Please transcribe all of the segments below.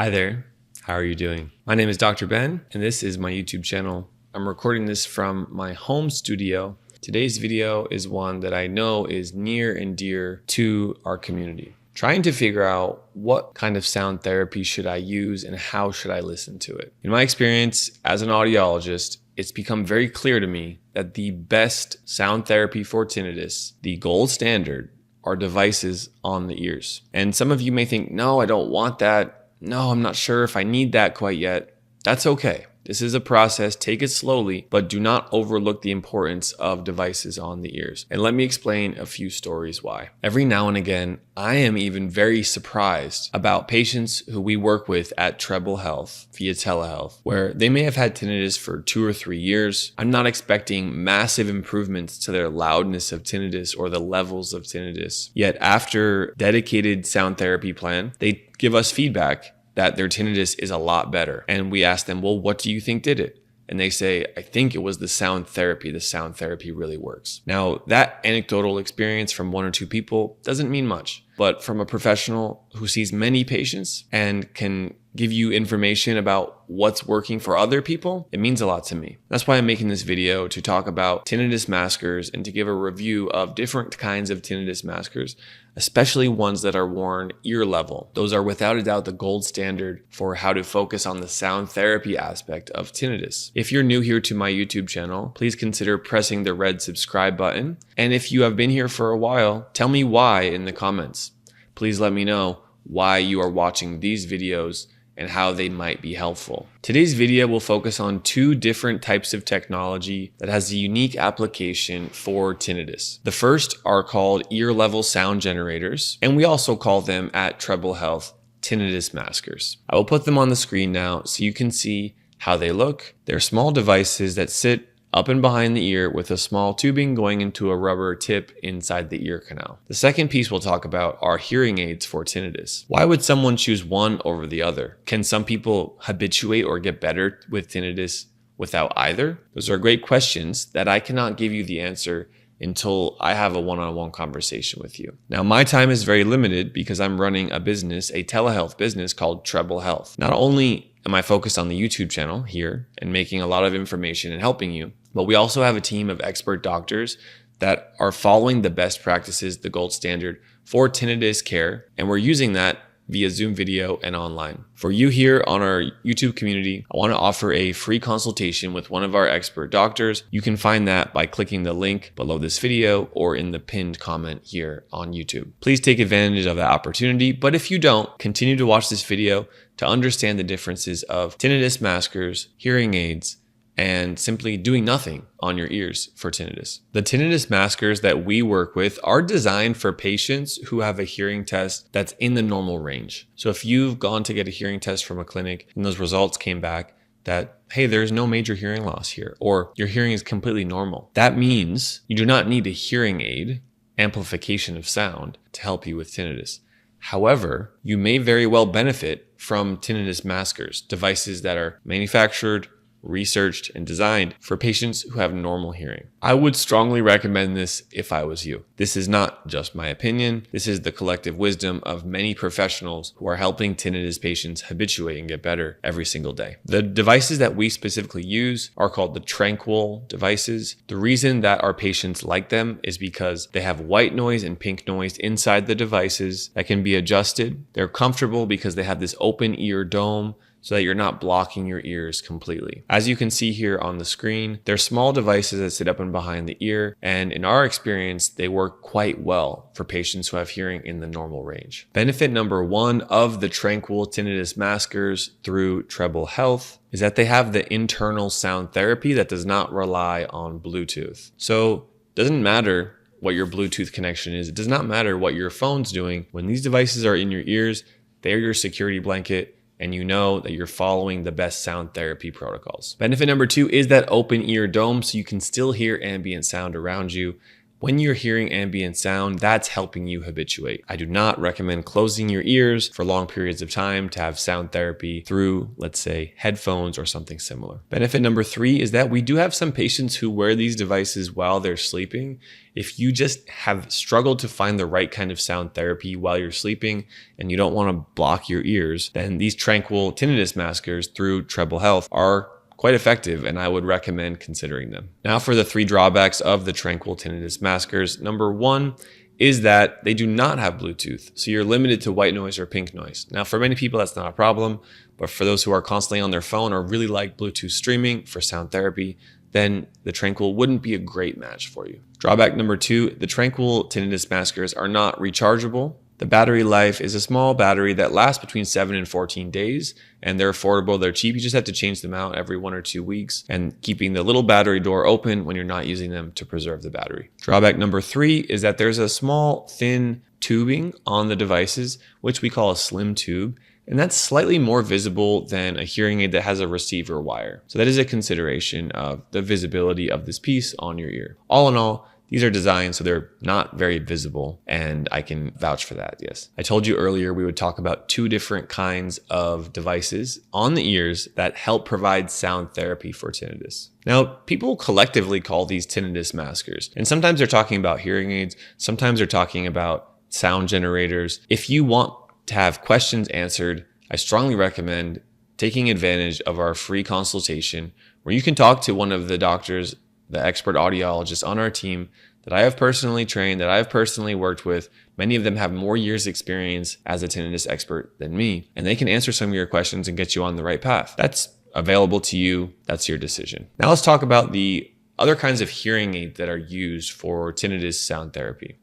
Hi there, how are you doing? My name is Dr. Ben, and this is my YouTube channel. I'm recording this from my home studio. Today's video is one that I know is near and dear to our community. Trying to figure out what kind of sound therapy should I use and how should I listen to it. In my experience as an audiologist, it's become very clear to me that the best sound therapy for tinnitus, the gold standard, are devices on the ears. And some of you may think, no, I don't want that. No, I'm not sure if I need that quite yet. That's okay. This is a process. Take it slowly, but do not overlook the importance of devices on the ears. And let me explain a few stories why. Every now and again, I am even very surprised about patients who we work with at Treble Health via telehealth, where they may have had tinnitus for 2 or 3 years. I'm not expecting massive improvements to their loudness of tinnitus or the levels of tinnitus. Yet after dedicated sound therapy plan, they give us feedback that their tinnitus is a lot better. And we ask them, well, what do you think did it? And they say, I think it was the sound therapy. The sound therapy really works. Now, that anecdotal experience from 1 or 2 people doesn't mean much, but from a professional who sees many patients and can give you information about what's working for other people, it means a lot to me. That's why I'm making this video, to talk about tinnitus maskers and to give a review of different kinds of tinnitus maskers, especially ones that are worn ear level. Those are without a doubt the gold standard for how to focus on the sound therapy aspect of tinnitus. If you're new here to my YouTube channel, please consider pressing the red subscribe button. And if you have been here for a while, tell me why in the comments. Please let me know why you are watching these videos and how they might be helpful. Today's video will focus on 2 different types of technology that has a unique application for tinnitus. The first are called ear level sound generators, and we also call them at Treble Health tinnitus maskers. I will put them on the screen now so you can see how they look. They're small devices that sit up and behind the ear with a small tubing going into a rubber tip inside the ear canal. The second piece we'll talk about are hearing aids for tinnitus. Why would someone choose one over the other? Can some people habituate or get better with tinnitus without either? Those are great questions that I cannot give you the answer until I have a one-on-one conversation with you. Now, my time is very limited because I'm running a business, a telehealth business called Treble Health. Not only am I focused on the YouTube channel here and making a lot of information and helping you, but we also have a team of expert doctors that are following the best practices, the gold standard for tinnitus care, and we're using that via Zoom video and online. For you here on our YouTube community, I want to offer a free consultation with one of our expert doctors. You can find that by clicking the link below this video or in the pinned comment here on YouTube. Please take advantage of that opportunity, but if you don't, continue to watch this video to understand the differences of tinnitus maskers, hearing aids, and simply doing nothing on your ears for tinnitus. The tinnitus maskers that we work with are designed for patients who have a hearing test that's in the normal range. So if you've gone to get a hearing test from a clinic and those results came back that, hey, there's no major hearing loss here, or your hearing is completely normal, that means you do not need a hearing aid, amplification of sound, to help you with tinnitus. However, you may very well benefit from tinnitus maskers, devices that are manufactured, researched, and designed for patients who have normal hearing. I would strongly recommend this if I was you. This is not just my opinion. This is the collective wisdom of many professionals who are helping tinnitus patients habituate and get better every single day. The devices that we specifically use are called the Tranquil devices. The reason that our patients like them is because they have white noise and pink noise inside the devices that can be adjusted. They're comfortable because they have this open ear dome, so that you're not blocking your ears completely. As you can see here on the screen, they're small devices that sit up and behind the ear, and in our experience, they work quite well for patients who have hearing in the normal range. Benefit number 1 of the Tranquil tinnitus maskers through Treble Health is that they have the internal sound therapy that does not rely on Bluetooth. So it doesn't matter what your Bluetooth connection is. It does not matter what your phone's doing. When these devices are in your ears, they're your security blanket, and you know that you're following the best sound therapy protocols. Benefit number 2 is that open ear dome, so you can still hear ambient sound around you. When you're hearing ambient sound, that's helping you habituate. I do not recommend closing your ears for long periods of time to have sound therapy through, let's say, headphones or something similar. Benefit number 3 is that we do have some patients who wear these devices while they're sleeping. If you just have struggled to find the right kind of sound therapy while you're sleeping and you don't want to block your ears, then these Tranquil tinnitus maskers through Treble Health are quite effective, and I would recommend considering them. Now for the 3 drawbacks of the Tranquil tinnitus maskers. Number 1 is that they do not have Bluetooth, so you're limited to white noise or pink noise. Now for many people that's not a problem, but for those who are constantly on their phone or really like Bluetooth streaming for sound therapy, then the Tranquil wouldn't be a great match for you. Drawback number 2, the Tranquil tinnitus maskers are not rechargeable. The battery life is a small battery that lasts between 7 and 14 days, and they're affordable, they're cheap. You just have to change them out every 1 or 2 weeks and keeping the little battery door open when you're not using them to preserve the battery. Drawback number 3 is that there's a small, thin tubing on the devices, which we call a slim tube, and that's slightly more visible than a hearing aid that has a receiver wire. So that is a consideration of the visibility of this piece on your ear. All in all, these are designed so they're not very visible, and I can vouch for that, yes. I told you earlier we would talk about 2 different kinds of devices on the ears that help provide sound therapy for tinnitus. Now, people collectively call these tinnitus maskers, and sometimes they're talking about hearing aids, sometimes they're talking about sound generators. If you want to have questions answered, I strongly recommend taking advantage of our free consultation where you can talk to one of the doctors, the expert audiologists on our team that I have personally trained, that I have personally worked with. Many of them have more years experience as a tinnitus expert than me, and they can answer some of your questions and get you on the right path. That's available to you. That's your decision. Now let's talk about the other kinds of hearing aids that are used for tinnitus sound therapy.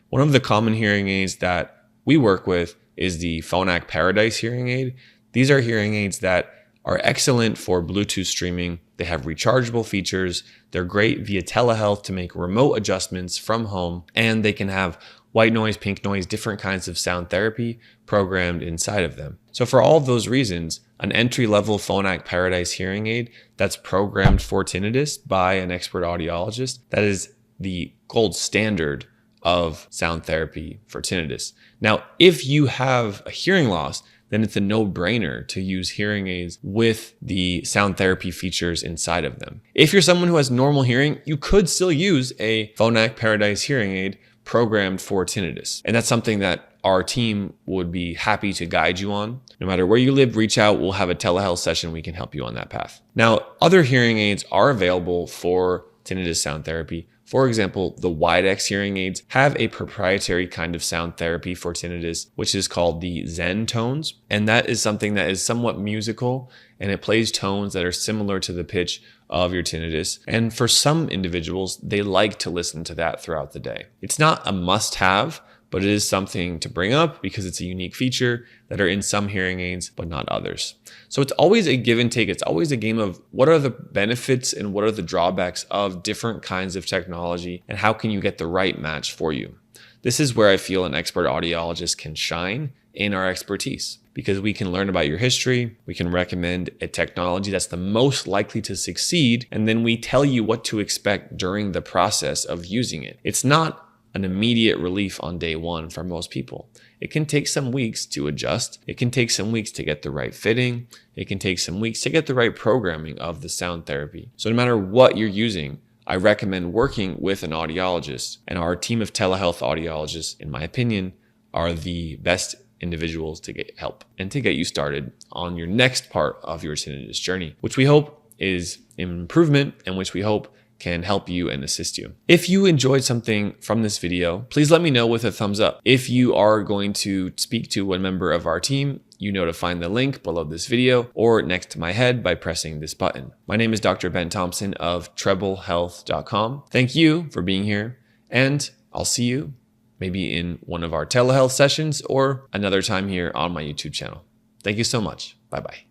One of the common hearing aids that we work with is the Phonak Paradise hearing aid. These are hearing aids that are excellent for Bluetooth streaming. They have rechargeable features. They're great via telehealth to make remote adjustments from home, and they can have white noise, pink noise, different kinds of sound therapy programmed inside of them. So for all of those reasons, an entry-level Phonak Paradise hearing aid that's programmed for tinnitus by an expert audiologist, that is the gold standard of sound therapy for tinnitus. Now, if you have a hearing loss, then it's a no-brainer to use hearing aids with the sound therapy features inside of them. If you're someone who has normal hearing, you could still use a Phonak Paradise hearing aid programmed for tinnitus. And that's something that our team would be happy to guide you on. No matter where you live, reach out. We'll have a telehealth session. We can help you on that path. Now, other hearing aids are available for tinnitus sound therapy. For example, the Widex hearing aids have a proprietary kind of sound therapy for tinnitus, which is called the Zen tones. And that is something that is somewhat musical, and it plays tones that are similar to the pitch of your tinnitus. And for some individuals, they like to listen to that throughout the day. It's not a must-have, but it is something to bring up because it's a unique feature that are in some hearing aids, but not others. So it's always a give and take. It's always a game of what are the benefits and what are the drawbacks of different kinds of technology, and how can you get the right match for you. This is where I feel an expert audiologist can shine in our expertise, because we can learn about your history, we can recommend a technology that's the most likely to succeed, and then we tell you what to expect during the process of using it. It's not an immediate relief on day one for most people. It can take some weeks to adjust. It can take some weeks to get the right fitting. It can take some weeks to get the right programming of the sound therapy. So no matter what you're using, I recommend working with an audiologist, and our team of telehealth audiologists, in my opinion, are the best individuals to get help and to get you started on your next part of your tinnitus journey, which we hope is improvement and which we hope can help you and assist you. If you enjoyed something from this video, please let me know with a thumbs up. If you are going to speak to one member of our team, you know to find the link below this video or next to my head by pressing this button. My name is Dr. Ben Thompson of TrebleHealth.com. Thank you for being here, and I'll see you maybe in one of our telehealth sessions or another time here on my YouTube channel. Thank you so much. Bye-bye.